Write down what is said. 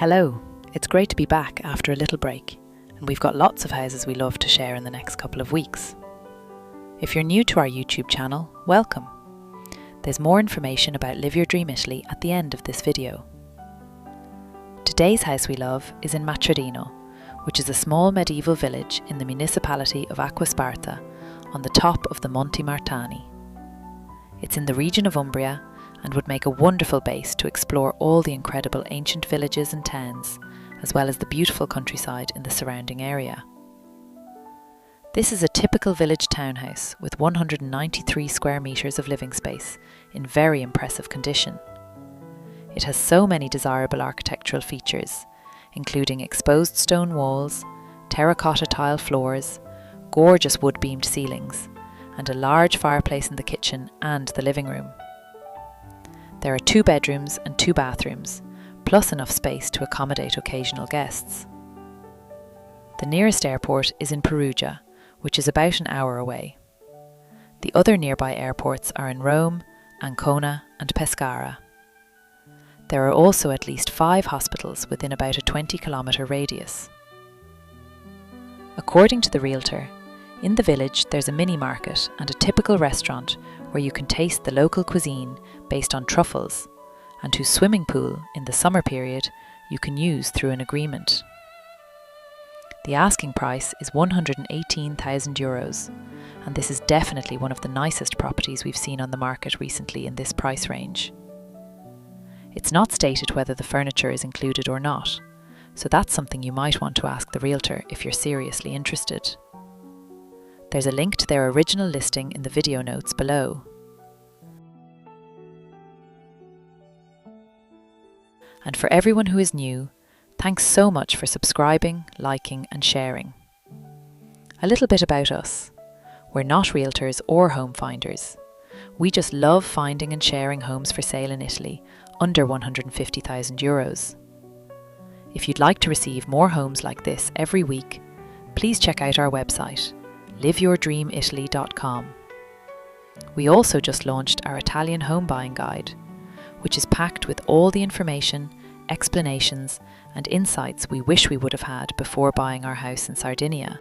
Hello, it's great to be back after a little break, and we've got lots of houses we love to share in the next couple of weeks. If you're new to our YouTube channel, welcome. There's more information about Live Your Dream Italy at the end of this video. Today's house we love is in Macerino, which is a small medieval village in the municipality of Aquasparta on the top of the Monti Martani. It's in the region of Umbria and would make a wonderful base to explore all the incredible ancient villages and towns, as well as the beautiful countryside in the surrounding area. This is a typical village townhouse with 193 square metres of living space in very impressive condition. It has so many desirable architectural features, including exposed stone walls, terracotta tile floors, gorgeous wood-beamed ceilings, and a large fireplace in the kitchen and the living room. There are 2 bedrooms and 2 bathrooms, plus enough space to accommodate occasional guests. The nearest airport is in Perugia, which is about an hour away. The other nearby airports are in Rome, Ancona and Pescara. There are also at least 5 hospitals within about a 20-kilometre radius. According to the realtor, in the village there's a mini market and a typical restaurant where you can taste the local cuisine based on truffles, and whose swimming pool in the summer period you can use through an agreement. The asking price is €118,000, and this is definitely one of the nicest properties we've seen on the market recently in this price range. It's not stated whether the furniture is included or not, so that's something you might want to ask the realtor if you're seriously interested. There's a link to their original listing in the video notes below. And for everyone who is new, thanks so much for subscribing, liking and sharing. A little bit about us. We're not realtors or home finders. We just love finding and sharing homes for sale in Italy under €150,000. If you'd like to receive more homes like this every week, please check out our website, liveyourdreamitaly.com. We also just launched our Italian home buying guide, which is packed with all the information, explanations and insights we wish we would have had before buying our house in Sardinia.